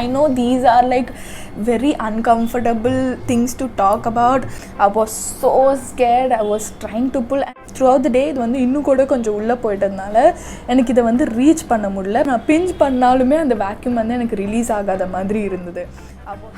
I know these are like very uncomfortable things to talk about. I was so scared. I was trying to pull throughout the day. இது வந்து இன்னும் கூட கொஞ்சம் உள்ளே போயிட்டதுனால எனக்கு இதை வந்து ரீச் பண்ண முடியல. நான் பிஞ்ச் பண்ணாலுமே அந்த வேக்யூம் வந்து எனக்கு ரிலீஸ் ஆகாத மாதிரி இருந்தது.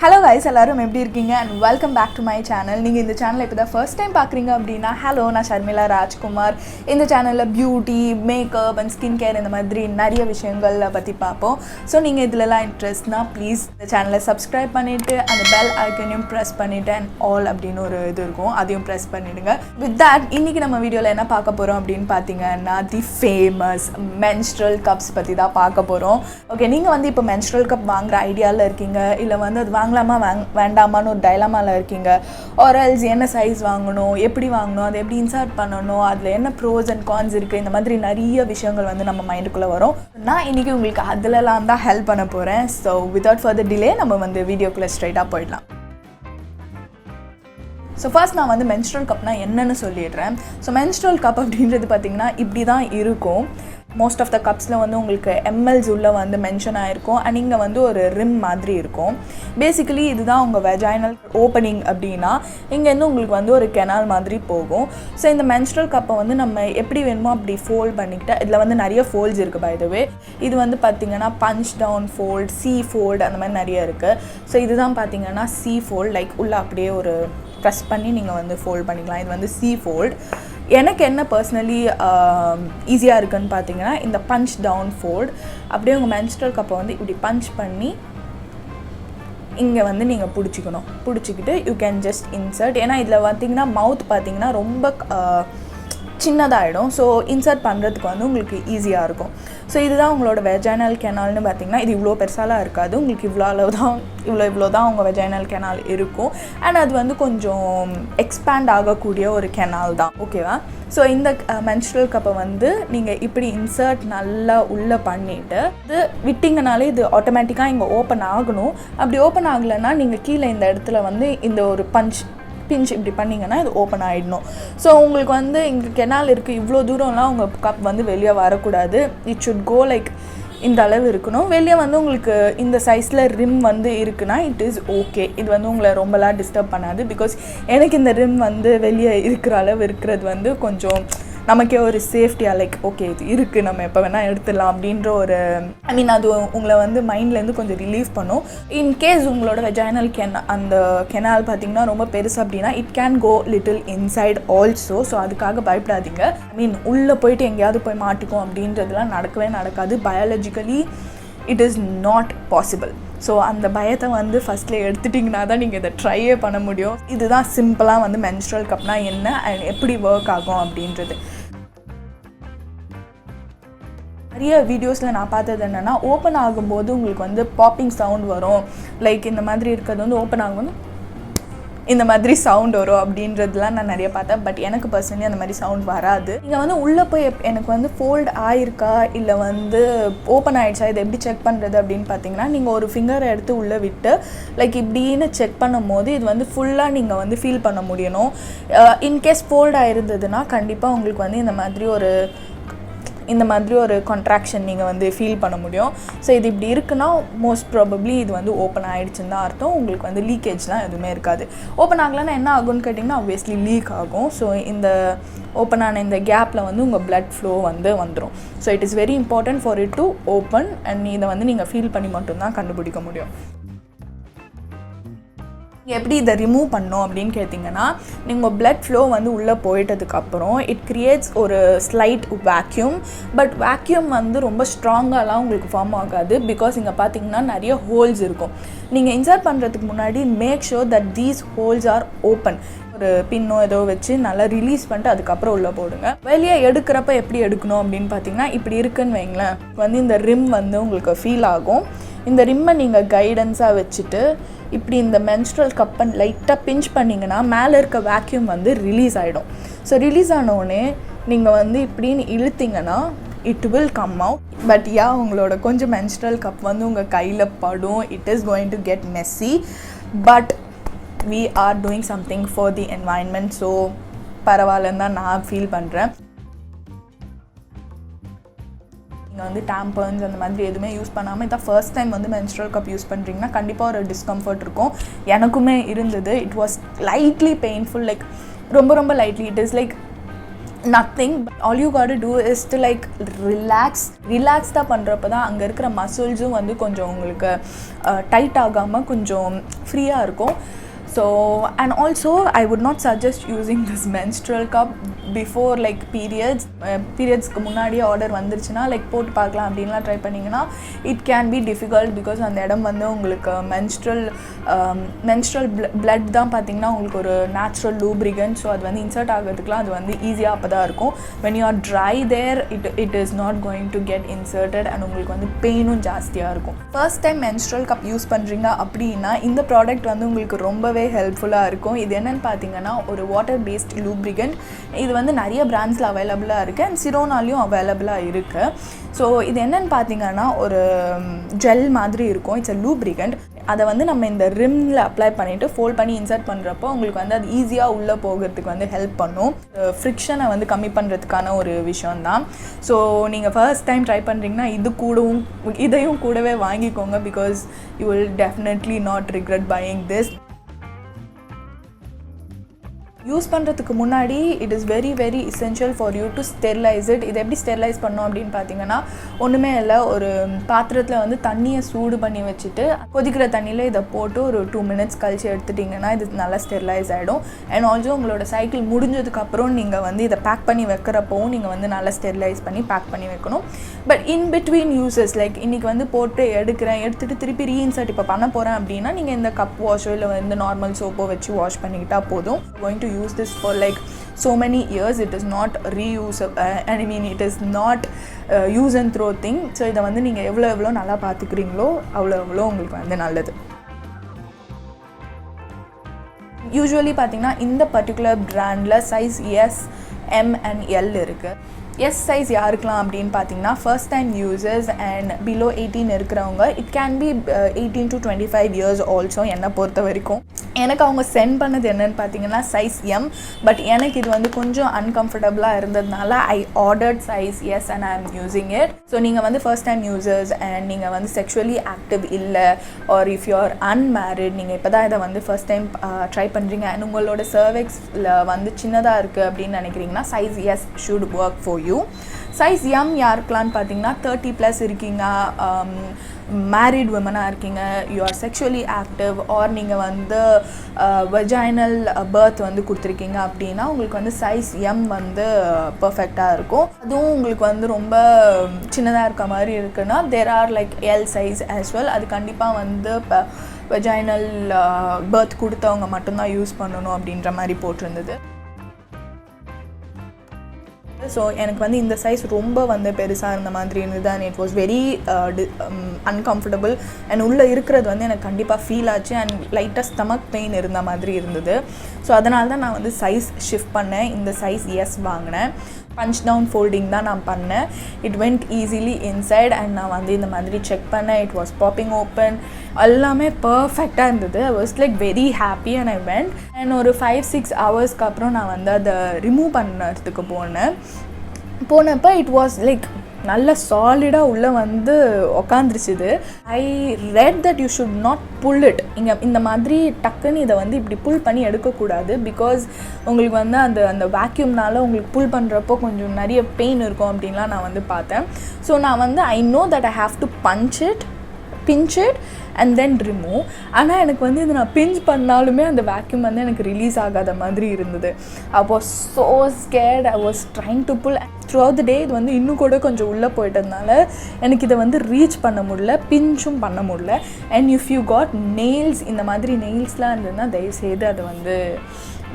ஹலோ கைஸ், எல்லாரும் எப்படி இருக்கீங்க? And welcome back to my channel. நீங்கள் இந்த சேனலை இப்போ தான் ஃபர்ஸ்ட் டைம் பார்க்குறீங்க அப்படின்னா ஹலோ, நான் ஷர்மிளா ராஜ்குமார். இந்த சேனலில் beauty, makeup and skin care இந்த மாதிரி நிறைய விஷயங்கள் பற்றி பார்ப்போம். ஸோ நீங்கள் இதிலலாம் இன்ட்ரெஸ்ட்னா ப்ளீஸ் இந்த சேனலை சப்ஸ்கிரைப் பண்ணிவிட்டு அந்த பெல் ஐக்கனையும் ப்ரெஸ் பண்ணிவிட்டு அண்ட் ஆல் அப்படின்னு ஒரு இது இருக்கும், அதையும் ப்ரெஸ் பண்ணிவிடுங்க. வித் தட் இன்றைக்கி நம்ம வீடியோவில் என்ன பார்க்க போகிறோம் அப்படின்னு பார்த்தீங்கன்னா தி ஃபேமஸ் மென்ஸ்ட்ரல் கப்ஸ் பற்றி தான் பார்க்க போகிறோம். ஓகே, நீங்கள் வந்து இப்போ மென்ஸ்ட்ரல் கப் வாங்குகிற ஐடியாவில் இருக்கீங்க, இல்லை வந்து அது வாங்கலாமா வேண்டாமான்னு ஒரு டைலமாவில் இருக்கீங்க, ஆர்எல்ஸ் என்ன சைஸ் வாங்கணும், எப்படி வாங்கணும், அதை எப்படி இன்சர்ட் பண்ணணும், அதில் என்ன ப்ரோஸ் அண்ட் கான்ஸ் இருக்குது, இந்த மாதிரி நிறைய விஷயங்கள் வந்து நம்ம மைண்டுக்குள்ளே வரும். நான் இன்றைக்கி உங்களுக்கு அதிலலாம் தான் ஹெல்ப் பண்ண போகிறேன். ஸோ வித்தவுட் ஃபர்தர் டிலே நம்ம வந்து வீடியோக்குள்ளே ஸ்ட்ரைட்டாக போயிடலாம். ஸோ ஃபர்ஸ்ட் நான் வந்து மென்ஸ்ட்ரல் கப்னால் என்னென்னு சொல்லிடுறேன். ஸோ மென்ஸ்ட்ரல் கப் அப்படின்றது பார்த்திங்கன்னா இப்படி தான் இருக்கும். மோஸ்ட் ஆஃப் த கப்ஸில் வந்து உங்களுக்கு எம்எல்ஸ் உள்ள வந்து மென்ஷன் ஆகிருக்கும் அண்ட் இங்கே வந்து ஒரு ரிம் மாதிரி இருக்கும். பேசிக்கலி இதுதான் உங்கள் வெஜைனல் ஓப்பனிங் அப்படின்னா இங்கேருந்து உங்களுக்கு வந்து ஒரு கெனால் மாதிரி போகும். ஸோ இந்த மென்ஸ்ட்ரல் கப்பை வந்து நம்ம எப்படி வேணுமோ அப்படி ஃபோல்ட் பண்ணிக்கிட்டால் இதில் வந்து நிறைய ஃபோல்ட்ஸ் இருக்குது. பை த வே இது வந்து பார்த்திங்கன்னா punch down fold, C fold அந்த மாதிரி நிறைய இருக்குது. ஸோ இதுதான் பார்த்திங்கன்னா சி ஃபோல்ட், லைக் உள்ளே அப்படியே ஒரு ப்ரெஸ் பண்ணி நீங்கள் வந்து ஃபோல்ட் பண்ணிக்கலாம். இது வந்து சி ஃபோல்ட். எனக்கு என்ன பர்சனலி ஈஸியாக இருக்குதுன்னு பார்த்தீங்கன்னா இந்த பஞ்ச் டவுன் ஃபோல்ட். அப்படியே உங்கள் மென்ஸ்ட்ரல் கப்பை வந்து இப்படி பஞ்ச் பண்ணி இங்கே வந்து நீங்கள் பிடிச்சிக்கிட்டு யூ கேன் ஜஸ்ட் இன்சர்ட். ஏன்னா இதில் பார்த்திங்கன்னா மவுத் பார்த்திங்கன்னா ரொம்ப சின்னதாகிடும். ஸோ இன்சர்ட் பண்ணுறதுக்கு வந்து உங்களுக்கு ஈஸியாக இருக்கும். ஸோ இதுதான் உங்களோட வெஜைனல் கெனால்னு பார்த்திங்கன்னா இது இவ்வளோ பெருசாலாம் இருக்காது. உங்களுக்கு இவ்வளோ தான் உங்கள் வெஜைனல் கெனால் இருக்கும். அண்ட் அது வந்து கொஞ்சம் எக்ஸ்பேண்ட் ஆகக்கூடிய ஒரு கெனால் தான். ஓகேவா? ஸோ இந்த மென்ஸ்ட்ரல் கப்பை வந்து நீங்கள் இப்படி இன்சர்ட் நல்லா உள்ளே பண்ணிவிட்டு இது விட்டிங்கனாலே இது ஆட்டோமேட்டிக்காக இங்கே ஓப்பன் ஆகணும். அப்படி ஓப்பன் ஆகலைன்னா நீங்கள் கீழே இந்த இடத்துல வந்து இந்த ஒரு பிஞ்ச் இப்படி பண்ணிங்கன்னா இது ஓப்பன் ஆகிடணும். ஸோ உங்களுக்கு வந்து இங்கே கெனால் இருக்குது, இவ்வளோ தூரம்லாம் உங்கள் கப் வந்து வெளியே வரக்கூடாது. இட் ஷுட் கோ லைக் இந்த அளவு இருக்கணும். வெளியே வந்து உங்களுக்கு இந்த சைஸில் ரிம் வந்து இருக்குன்னா இட் இஸ் ஓகே. இது வந்து உங்களை ரொம்பலாம் டிஸ்டர்ப் பண்ணாது. பிகாஸ் எனக்கு இந்த ரிம் வந்து வெளியே இருக்கிற அளவு இருக்கிறது வந்து கொஞ்சம் நமக்கே ஒரு சேஃப்டியாக லைக் ஓகே இது இருக்குது, நம்ம எப்போ வேணால் எடுத்துடலாம் அப்படின்ற ஒரு அது உங்களை வந்து மைண்ட்லேருந்து கொஞ்சம் ரிலீஃப் பண்ணும். இன்கேஸ் உங்களோட வெஜைனல் அந்த கெனால் பார்த்திங்கன்னா ரொம்ப பெருசு அப்படின்னா it can go little inside also. So அதுக்காக பயப்படாதீங்க. உள்ளே போயிட்டு எங்கேயாவது போய் மாட்டிக்கும் அப்படின்றதுலாம் நடக்கவே நடக்காது. Biologically it is not possible. So அந்த பயத்தை வந்து ஃபஸ்ட்டில் எடுத்துட்டிங்கன்னா தான் நீங்கள் இதை ட்ரையே பண்ண முடியும். இதுதான் சிம்பிளாக வந்து மென்ஸ்ட்ரல் கப்னால் என்ன அண்ட் எப்படி ஒர்க் ஆகும் அப்படின்றது. நிறைய வீடியோஸில் நான் பார்த்தது என்னென்னா ஓப்பன் ஆகும்போது உங்களுக்கு வந்து பாப்பிங் சவுண்ட் வரும். லைக் இந்த மாதிரி இருக்கிறது வந்து ஓப்பன் ஆகும்போது இந்த மாதிரி சவுண்ட் வரும் அப்படின்றதுலாம் நான் நிறைய பார்த்தேன். பட் எனக்கு பர்சனலி அந்த மாதிரி சவுண்ட் வராது. நீங்கள் வந்து உள்ளே போய் எனக்கு வந்து ஃபோல்ட் ஆயிருக்கா இல்லை வந்து ஓப்பன் ஆகிடுச்சா இதை எப்படி செக் பண்ணுறது அப்படின்னு பார்த்தீங்கன்னா நீங்கள் ஒரு ஃபிங்கரை எடுத்து உள்ளே விட்டு லைக் இப்படின்னு செக் பண்ணும் போது இது வந்து ஃபுல்லாக நீங்கள் வந்து ஃபீல் பண்ண முடியணும். இன்கேஸ் ஃபோல்ட் ஆகிருந்ததுன்னா கண்டிப்பாக உங்களுக்கு வந்து இந்த மாதிரி ஒரு கான்ட்ராக்ஷன் நீங்கள் வந்து ஃபீல் பண்ண முடியும். ஸோ இது இப்படி இருக்குன்னா மோஸ்ட் ப்ராபப்ளி இது வந்து ஓப்பன் ஆகிடுச்சுன்னு தான் அர்த்தம். உங்களுக்கு வந்து லீக்கேஜ்லாம் எதுவுமே இருக்காது. ஓப்பன் ஆகலைன்னா என்ன ஆகும்னு கேட்டிங்கன்னா ஆப்வியஸ்லி லீக் ஆகும். ஸோ இந்த ஓப்பன் ஆன இந்த கேப்பில் வந்து உங்கள் பிளட் ஃப்ளோ வந்து வந்துடும். So it is very important for it to open and இதை வந்து நீங்கள் ஃபீல் பண்ணி மட்டும்தான் கண்டுபிடிக்க முடியும். எப்படி இதை ரிமூவ் பண்ணோம் அப்படின்னு கேட்டிங்கன்னா நீங்கள் பிளட் ஃப்ளோ வந்து உள்ளே போயிட்டதுக்கப்புறம் இட் கிரியேட்ஸ் ஒரு ஸ்லைட் வேக்யூம். பட் வேக்யூம் வந்து ரொம்ப ஸ்ட்ராங்காலாம் உங்களுக்கு ஃபார்ம் ஆகாது. பிகாஸ் இங்கே பார்த்தீங்கன்னா நிறைய ஹோல்ஸ் இருக்கும். நீங்கள் இன்சர்ட் பண்ணுறதுக்கு முன்னாடி make sure that these holes are open. ஒரு பின்னோ ஏதோ வச்சு நல்லா ரிலீஸ் பண்ணிட்டு அதுக்கப்புறம் உள்ளே போடுங்க. வெளியே எடுக்கிறப்ப எப்படி எடுக்கணும் அப்படின்னு பார்த்தீங்கன்னா இப்படி இருக்குன்னு வைங்களேன், வந்து இந்த ரிம் வந்து உங்களுக்கு ஃபீல் ஆகும். இந்த ரிம்மை நீங்கள் கைடன்ஸாக வச்சுட்டு இப்படி இந்த மென்ஸ்ட்ரல் கப்பை லைட்டாக பிஞ்ச் பண்ணிங்கன்னா மேலே இருக்க வேக்யூம் வந்து ரிலீஸ் ஆகிடும். ஸோ ரிலீஸ் ஆனோடனே நீங்கள் வந்து இப்படின்னு இழுத்திங்கன்னா it will come out. But உங்களோட கொஞ்சம் மென்ஸ்ட்ரல் கப் வந்து உங்கள் கையில் படும். It is going to get messy. But we are doing something for the environment. So பரவாயில்லன்னு தான் நான் ஃபீல் பண்ணுறேன். நீங்கள் வந்து tampons அந்த மாதிரி எதுவுமே யூஸ் பண்ணாமல் இதான் ஃபர்ஸ்ட் டைம் வந்து menstrual cup யூஸ் பண்ணுறீங்கன்னா கண்டிப்பாக ஒரு டிஸ்கம்ஃபர்ட் இருக்கும். எனக்குமே இருந்தது. It was lightly painful, like ரொம்ப lightly. It is like nothing. All you got to do is to like relax தான் பண்ணுறப்ப தான் அங்கே இருக்கிற மசில்ஸும் வந்து கொஞ்சம் உங்களுக்கு டைட் ஆகாமல் கொஞ்சம் ஃப்ரீயாக இருக்கும். So and also I would not suggest using this menstrual cup before like periodsக்கு முன்னாடியே ஆர்டர் வந்துருச்சுன்னா லைக் போட்டு பார்க்கலாம் அப்படின்லாம் ட்ரை பண்ணிங்கன்னா it can be difficult because அந்த இடம் வந்து உங்களுக்கு menstrual blood தான் பார்த்தீங்கன்னா உங்களுக்கு ஒரு natural lubricant. ஸோ அது வந்து இன்சர்ட் ஆகிறதுக்குலாம் அது வந்து ஈஸியாக அப்போ தான் இருக்கும். when you are dry there it is not going to get inserted and உங்களுக்கு வந்து பெயினும் ஜாஸ்தியாக இருக்கும். First time menstrual cup use பண்ணுறீங்க அப்படின்னா இந்த ப்ராடக்ட் வந்து உங்களுக்கு ரொம்பவே ஹெல்ப்ஃபுல்லாக இருக்கும். இது என்னென்னு பார்த்தீங்கன்னா ஒரு வாட்டர் பேஸ்ட் லூப்ரிகண்ட். இது வந்து நிறைய பிராண்ட்ஸில் அவைலபிளாக இருக்குது அண்ட் சிரோனாலையும் அவைலபிளாக இருக்குது. ஸோ இது என்னென்னு பார்த்தீங்கன்னா ஒரு ஜெல் மாதிரி இருக்கும். It's a lubricant. அதை வந்து நம்ம இந்த ரிம்மில் அப்ளை பண்ணிவிட்டு ஃபோல்ட் பண்ணி இன்சர்ட் பண்ணுறப்போ உங்களுக்கு வந்து அது ஈஸியாக உள்ளே போகிறதுக்கு வந்து ஹெல்ப் பண்ணும். ஃப்ரிக்ஷனை வந்து கம்மி பண்ணுறதுக்கான ஒரு விஷயந்தான். ஸோ நீங்கள் ஃபர்ஸ்ட் டைம் ட்ரை பண்ணுறீங்கன்னா இதையும் கூடவே வாங்கிக்கோங்க because you will definitely not regret buying this. Use பண்ணுறதுக்கு முன்னாடி it is very very essential for you to sterilise it. இதை எப்படி ஸ்டெரிலைஸ் பண்ணோம் அப்படின்னு பார்த்தீங்கன்னா ஒன்றுமே இல்லை, ஒரு பாத்திரத்தில் வந்து தண்ணியை சூடு பண்ணி வச்சுட்டு கொதிக்கிற தண்ணியில் இதை போட்டு ஒரு 2 minutes கழிச்சு எடுத்துட்டிங்கன்னா இது நல்லா ஸ்டெரிலைஸ் ஆகிடும். அண்ட் ஆல்சோ உங்களோட சைக்கிள் முடிஞ்சதுக்கப்புறம் நீங்கள் வந்து இதை பேக் பண்ணி வைக்கிறப்பவும் நீங்கள் வந்து நல்லா ஸ்டெரிலைஸ் பண்ணி பேக் பண்ணி வைக்கணும். But in between uses like இன்றைக்கி வந்து போட்டு எடுத்துகிட்டு திருப்பி ரீஇன்சர்ட் இப்போ பண்ண போகிறேன் அப்படின்னா நீங்கள் இந்த கப் வாஷோ இல்லை வந்து நார்மல் சோப்போ வச்சு வாஷ் பண்ணிக்கிட்டால் போதும். going to use this for like so many years. It is not reusable, I mean it is not use and throw thing. So இதை வந்து நீங்கள் எவ்வளோ நல்லா பார்த்துக்கிறீங்களோ அவ்வளோ உங்களுக்கு வந்து நல்லது. யூஸ்வலி பார்த்தீங்கன்னா இந்த பர்டிகுலர் பிராண்டில் size S, M and L இருக்குது. எஸ் சைஸ் யாருக்கலாம் அப்படின்னு பார்த்தீங்கன்னா first time users and below 18 இருக்கிறவங்க. It can be 18 to 25 years also. என்னை பொறுத்த வரைக்கும் எனக்கு அவங்க சென்ட் பண்ணது என்னென்னு பார்த்தீங்கன்னா சைஸ் எம். பட் எனக்கு இது வந்து கொஞ்சம் அன்கம்ஃபர்டபுளாக இருந்ததுனால I ordered size S and I am using it. So நீங்கள் வந்து ஃபர்ஸ்ட் டைம் யூசர்ஸ் அண்ட் நீங்கள் வந்து செக்ஷுவலி ஆக்டிவ் இல்லை or if you are unmarried, நீங்கள் இப்போ தான் இதை வந்து ஃபர்ஸ்ட் டைம் ட்ரை பண்ணுறீங்க அண்ட் உங்களோட சர்வெக்ஸில் வந்து சின்னதாக இருக்குது அப்படின்னு நினைக்கிறீங்கன்னா size S should work for you. Size M யாருக்கலான்னு பார்த்தீங்கன்னா 30+ இருக்கீங்க, மேரிட் விமனாக இருக்கீங்க, you are sexually active or நீங்கள் வந்து வெஜைனல் பர்த் வந்து கொடுத்துருக்கீங்க அப்படின்னா உங்களுக்கு வந்து சைஸ் எம் வந்து பர்ஃபெக்டாக இருக்கும். அதுவும் உங்களுக்கு வந்து ரொம்ப சின்னதாக இருக்க மாதிரி இருக்குன்னா there are like L size as well. அது கண்டிப்பாக வந்து இப்போ வெஜைனல் பர்த் கொடுத்தவங்க மட்டும்தான் யூஸ் பண்ணணும் அப்படின்ற மாதிரி போட்டிருந்தது. ஸோ எனக்கு வந்து இந்த சைஸ் ரொம்ப வந்து பெருசாக இருந்த மாதிரி இருந்தது and it was very uncomfortable and உள்ளே இருக்கிறது வந்து எனக்கு கண்டிப்பாக ஃபீல் ஆச்சு அண்ட் லைட்டாக ஸ்டமக் பெயின் இருந்த மாதிரி இருந்தது. ஸோ அதனால தான் நான் வந்து சைஸ் ஷிஃப்ட் பண்ணேன், இந்த சைஸ் எஸ் வாங்கினேன். பஞ்ச் டவுன் ஃபோல்டிங் தான் நான் பண்ணேன். It went easily inside and நான் வந்து இந்த மாதிரி செக் பண்ணேன். இட் வாஸ் பாப்பிங் ஓப்பன், எல்லாமே பர்ஃபெக்டாக இருந்தது. I was like very happy and I went. And ஒரு 5-6 ஹவர்ஸ்க்கு அப்புறம் நான் வந்து அதை ரிமூவ் பண்ணுறதுக்கு போனப்போ இட் வாஸ் லைக் நல்ல சாலிடாக உள்ளே வந்து உக்காந்துருச்சுது. I read that you should not pull it. இந்த மாதிரி டக்குன்னு இதை வந்து இப்படி புல் பண்ணி எடுக்கக்கூடாது பிகாஸ் உங்களுக்கு வந்து அந்த வேக்யூம்னால உங்களுக்கு புல் பண்ணுறப்போ கொஞ்சம் நிறைய பெயின் இருக்கும் அப்படின்லாம் நான் வந்து பார்த்தேன். ஸோ நான் வந்து I know that I have to pinch it and then remove. ஆனால் எனக்கு வந்து இது நான் பிஞ்ச் பண்ணாலுமே அந்த வேக்யூம் வந்து எனக்கு ரிலீஸ் ஆகாத மாதிரி இருந்தது. I was so scared. I was trying to pull throughout the day. இது வந்து இன்னும் கூட கொஞ்சம் உள்ளே போயிட்டதுனால எனக்கு இதை வந்து ரீச் பண்ண முடியல, பிஞ்சும் பண்ண முடியல. And if you got nails, இந்த மாதிரி நெயில்ஸ்லாம் இருந்ததுன்னா தயவுசெய்து அதை வந்து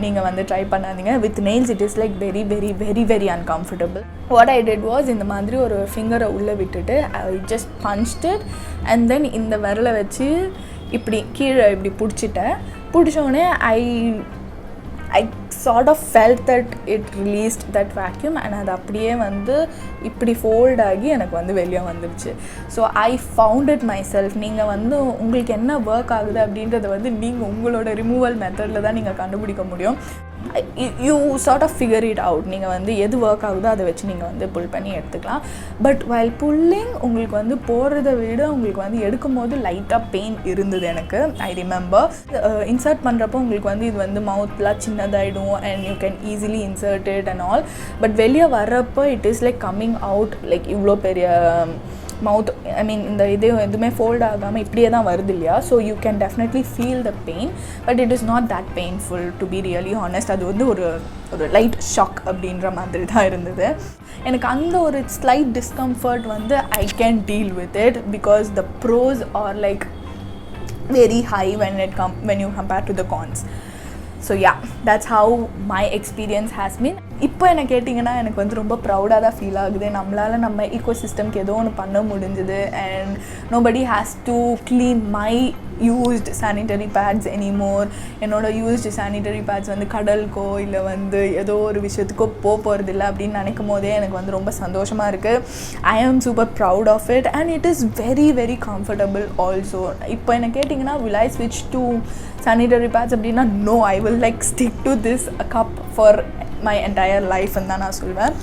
நீங்கள் வந்து ட்ரை பண்ணாதீங்க. With nails it is like very very very very uncomfortable. What I did was இந்த மாதிரி ஒரு ஃபிங்கரை உள்ளே விட்டுட்டு I just பஞ்ச்ட் it and then இந்த விரலை வச்சு இப்படி கீழே இப்படி பிடிச்சோடனே I sort of felt that it released that vacuum and அது அப்படியே வந்து இப்படி ஃபோல்ட் ஆகி எனக்கு வந்து வெளியே வந்துடுச்சு. So I found it my self. நீங்கள் வந்து உங்களுக்கு என்ன ஒர்க் ஆகுது அப்படின்றத வந்து நீங்கள் உங்களோட ரிமூவல் மெத்தடில் தான் நீங்கள் கண்டுபிடிக்க முடியும். You sort of figure it out. நீங்கள் வந்து எது ஒர்க் ஆகுதோ அதை வச்சு நீங்கள் வந்து புல் பண்ணி எடுத்துக்கலாம். பட் வைல் புல்லிங் உங்களுக்கு வந்து போடுறத விட உங்களுக்கு வந்து எடுக்கும் போது லைட்டாக பெயின் இருந்தது எனக்கு. ஐ ரிமெம்பர் இன்சர்ட் பண்ணுறப்போ உங்களுக்கு வந்து இது வந்து மவுத்லாம் சின்னதாகிடும் and you can easily insert it and all. But வெளியே வர்றப்போ it is like coming out like இவ்வளோ பெரிய மவுத், ஐ மீன் இந்த இது எதுவுமே ஃபோல்ட் ஆகாமல் இப்படியே தான் வருது இல்லையா. So you can definitely feel the pain, but it is not that painful to be really honest. அது வந்து ஒரு லைட் ஷாக் அப்படின்ற மாதிரி தான் இருந்தது எனக்கு. அந்த ஒரு ஸ்லைட் டிஸ்கம்ஃபர்ட் வந்து I can deal with it because the pros are like very high when you compare to the cons. So yeah, that's how my experience has been. இப்போ என்ன கேட்டிங்கன்னா எனக்கு வந்து ரொம்ப ப்ரௌடாக தான் ஃபீல் ஆகுது. நம்மளால் நம்ம ஈக்கோ சிஸ்டம்க்கு ஏதோ ஒன்று பண்ண முடிஞ்சுது and nobody has to clean my used sanitary bats anymore. என்னோடய யூஸ்டு சானிட்டரி பேட்ஸ் வந்து கடலுக்கோ இல்லை வந்து ஏதோ ஒரு விஷயத்துக்கோ போகிறதில்ல அப்படின்னு நினைக்கும் போதே எனக்கு வந்து ரொம்ப சந்தோஷமாக இருக்குது. I am super proud of it and it is very very comfortable also. இப்போ என்ன கேட்டிங்கன்னா will I switch to sanitary pads அப்படின்னா no, I will like stick to this cup for my entire life ன்னு தான் நான் சொல்வேன்.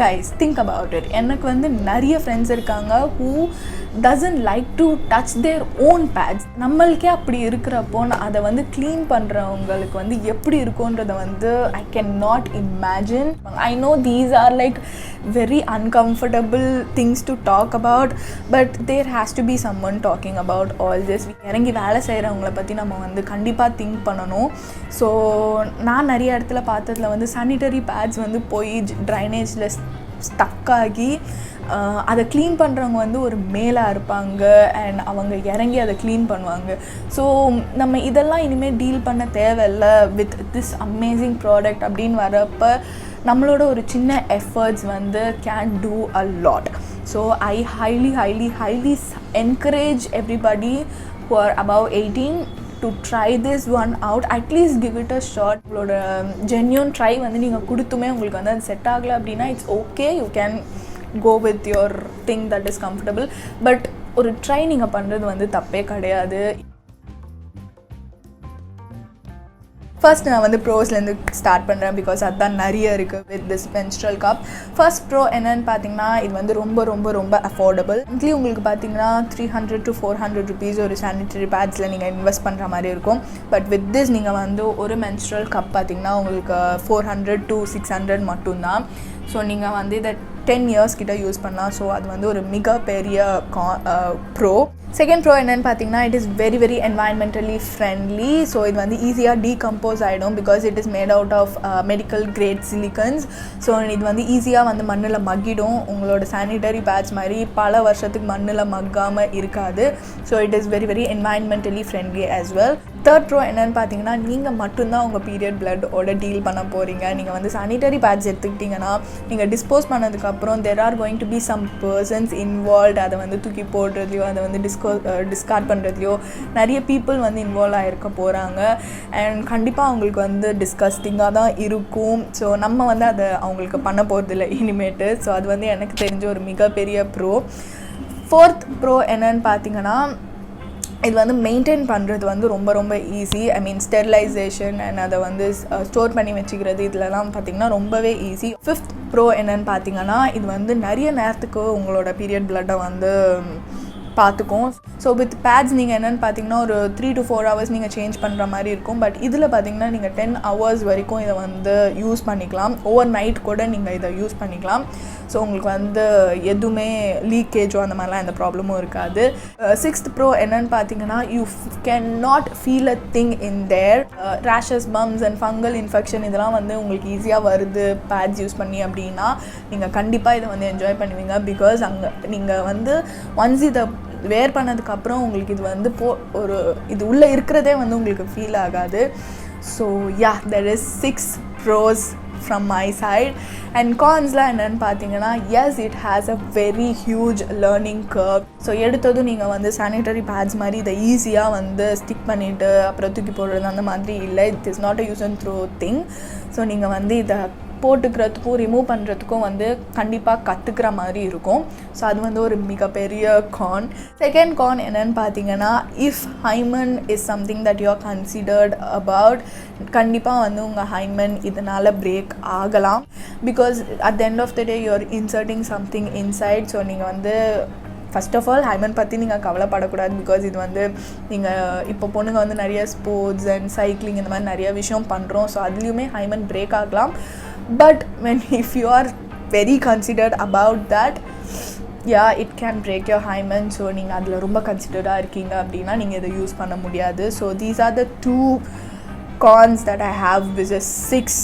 Guys, think about it. எனக்கு வந்து நிறைய ஃப்ரெண்ட்ஸ் இருக்காங்க who doesn't like to touch their own pads. நம்மளுக்கே அப்படி இருக்கிறப்போ அதை வந்து க்ளீன் பண்ணுறவங்களுக்கு வந்து எப்படி இருக்குன்றதை வந்து I cannot imagine. I know these are like very uncomfortable things to talk about, but there has to be someone talking about all this. இறங்கி வேலை செய்கிறவங்கள பற்றி நம்ம வந்து கண்டிப்பாக திங்க் பண்ணணும். ஸோ நான் நிறைய இடத்துல பார்த்ததில் வந்து சானிட்டரி பேட்ஸ் வந்து போய் ட்ரைனேஜில் ஸ்டக் ஆகி அதை க்ளீன் பண்ணுறவங்க வந்து ஒரு மேலாக இருப்பாங்க அண்ட் அவங்க இறங்கி அதை க்ளீன் பண்ணுவாங்க. ஸோ நம்ம இதெல்லாம் இனிமேல் டீல் பண்ண தேவையில்லை வித் திஸ் அமேசிங் ப்ராடக்ட் அப்படின்னு வரப்போ நம்மளோட ஒரு சின்ன எஃபர்ட்ஸ் வந்து can do a lot. So I highly encourage everybody who are above 18 to try this one out. At least give it a shot. உங்களோட genuine try வந்து நீங்கள் கொடுத்துமே உங்களுக்கு வந்து அது செட் ஆகலை அப்படின்னா it's okay, you can go with your thing that is comfortable. But ஒரு try நீங்கள் பண்ணுறது வந்து தப்பே கிடையாது. ஃபர்ஸ்ட் நான் வந்து ப்ரோஸ்லேருந்து ஸ்டார்ட் பண்ணுறேன் பிகாஸ் அதுதான் நிறைய இருக்குது with this menstrual cup. First bro என்னென்னு பார்த்தீங்கன்னா இது வந்து ரொம்ப அஃபோர்டபுள். மந்த்லி உங்களுக்கு பார்த்தீங்கன்னா 300 to 400 rupees ஒரு சானிட்டரி பேட்ஸில் நீங்கள் இன்வெஸ்ட் பண்ணுற மாதிரி இருக்கும். பட் வித் திஸ் நீங்கள் வந்து ஒரு menstrual cup பார்த்தீங்கன்னா உங்களுக்கு 400 to 600 மட்டும்தான். ஸோ நீங்கள் வந்து இதை 10 years கிட்ட யூஸ் பண்ணலாம். ஸோ அது வந்து ஒரு மிகப்பெரிய ப்ரோ. செகண்ட் ப்ரோ என்னென்னு பார்த்தீங்கன்னா it is very environmentally friendly. So இது வந்து ஈஸியாக டீகம்போஸ் ஆகிடும் because it is made out of medical grade silicones. So இது வந்து ஈஸியாக வந்து மண்ணில் மக்கிடும். உங்களோட சானிட்டரி பேட்ஸ் மாதிரி பல வருஷத்துக்கு மண்ணில் மக்காமல் இருக்காது. So it is very environmentally friendly as well. Third pro என்னென்னு பார்த்தீங்கன்னா நீங்கள் மட்டும்தான் உங்கள் பீரியட் பிளட்டோட டீல் பண்ண போகிறீங்க. நீங்கள் வந்து சானிட்டரி பேட்ஸ் எடுத்துக்கிட்டிங்கன்னா நீங்கள் டிஸ்போஸ் பண்ணதுக்கப்புறம் there are going to be some persons involved. அதை வந்து தூக்கி போடுறதுலையோ அதை வந்து டிஸ்கார்ட் பண்ணுறதுலையோ நிறைய பீப்புள் வந்து இன்வால்வ் ஆகிருக்க போகிறாங்க அண்ட் கண்டிப்பாக அவங்களுக்கு வந்து டிஸ்கஸ்டிங்காக தான் இருக்கும். ஸோ நம்ம வந்து அதை அவங்களுக்கு பண்ண போகிறதில்ல இனிமேட்டு. ஸோ அது வந்து எனக்கு தெரிஞ்ச ஒரு மிகப்பெரிய ப்ரோ. ஃபோர்த் ப்ரோ என்னன்னு பார்த்தீங்கன்னா இது வந்து மெயின்டைன் பண்ணுறது வந்து ரொம்ப easy. I mean sterilization and அதை வந்து ஸ்டோர் பண்ணி வச்சுக்கிறது இதெல்லாம் பார்த்திங்கன்னா ரொம்பவே ஈஸி. ஃபிஃப்த் ப்ரோ என்னென்னு பார்த்தீங்கன்னா இது வந்து நிறைய நேரத்துக்கு உங்களோட பீரியட் பிளட்டை வந்து பார்த்துக்கும். ஸோ வித் பேட்ஸ் நீங்கள் என்னென்னு பார்த்தீங்கன்னா ஒரு 3 to 4 hours நீங்கள் சேஞ்ச் பண்ணுற மாதிரி இருக்கும். பட் இதில் பார்த்தீங்கன்னா நீங்கள் 10 hours வரைக்கும் இதை வந்து யூஸ் பண்ணிக்கலாம். ஓவர் நைட் கூட நீங்கள் இதை யூஸ் பண்ணிக்கலாம். ஸோ உங்களுக்கு வந்து எதுவுமே லீக்கேஜோ அந்த மாதிரிலாம் எந்த ப்ராப்ளமும் இருக்காது. சிக்ஸ்த் ப்ரோ என்னென்னு பார்த்தீங்கன்னா you can not feel a thing in there. Rashes, bumps and fungal infection இதெல்லாம் வந்து உங்களுக்கு ஈஸியாக வருது பேட்ஸ் யூஸ் பண்ணி அப்படின்னா நீங்கள் கண்டிப்பாக இதை வந்து என்ஜாய் பண்ணுவீங்க. பிகாஸ் அங்கே நீங்கள் வந்து ஒன்ஸ் இதை வேர் பண்ணதுக்கப்புறம் உங்களுக்கு இது வந்து ஒரு இது உள்ளே இருக்கிறதே வந்து உங்களுக்கு ஃபீல் ஆகாது. So yeah, there is 6 pros from my side. And கான்ஸ்லாம் என்னென்னு பார்த்தீங்கன்னா yes, it has a very huge learning curve. So எடுத்ததும் நீங்கள் வந்து சானிட்டரி பேட்ஸ் மாதிரி இதை ஈஸியாக வந்து ஸ்டிக் பண்ணிவிட்டு அப்புறம் தூக்கி போடுறது அந்த மாதிரி இல்லை. It is not a use and throw thing. So நீங்கள் வந்து இதை போட்டுக்கிறதுக்கும் ரிமூவ் பண்ணுறதுக்கும் வந்து கண்டிப்பாக கற்றுக்கிற மாதிரி இருக்கும். ஸோ அது வந்து ஒரு மிகப்பெரிய கான். செகண்ட் கான் என்னென்னு பார்த்தீங்கன்னா, if hymen is something that you are considered about, கண்டிப்பாக வந்து உங்கள் ஹைமன் இதனால் பிரேக் ஆகலாம். Because at the end of the day you are inserting something inside. So நீங்கள் வந்து ஃபர்ஸ்ட் ஆஃப் ஆல் ஹைமன் பற்றி நீங்கள் கவலைப்படக்கூடாது. பிகாஸ் இது வந்து நீங்கள் இப்போ பொண்ணுங்க வந்து நிறைய ஸ்போர்ட்ஸ் அண்ட் சைக்கிளிங் இந்த மாதிரி நிறைய விஷயம் பண்ணுறோம். ஸோ அதுலேயுமே ஹைமன் பிரேக் ஆகலாம். But when if you are very considered about that, it can break your hymen. So நீங்கள் அதில் ரொம்ப கன்சிடர்டாக இருக்கீங்க அப்படின்னா நீங்கள் இதை யூஸ் பண்ண முடியாது. So these are the 2 cons that I have, which is 6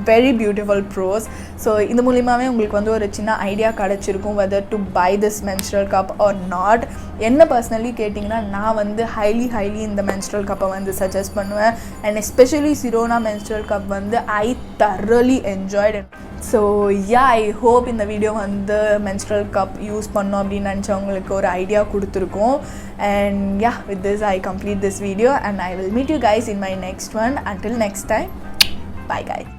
very beautiful pros. So இது மூலிமாவே உங்களுக்கு வந்து ஒரு சின்ன ஐடியா கிடச்சிருக்கும் whether to buy this menstrual cup or not. என்ன பர்சனலி கேட்டிங்கன்னா, நான் வந்து ஹைலி இந்த menstrual கப்பை வந்து சஜஸ்ட் பண்ணுவேன். And especially Sirona menstrual cup வந்து I thoroughly enjoyed it. So I hope இந்த வீடியோ வந்து menstrual cup யூஸ் பண்ணோம் அப்படின்னு நினச்சவங்களுக்கு ஒரு ஐடியா கொடுத்துருக்கோம். And with this I complete this video and I will meet you guys in my next one. Until next time, bye guys.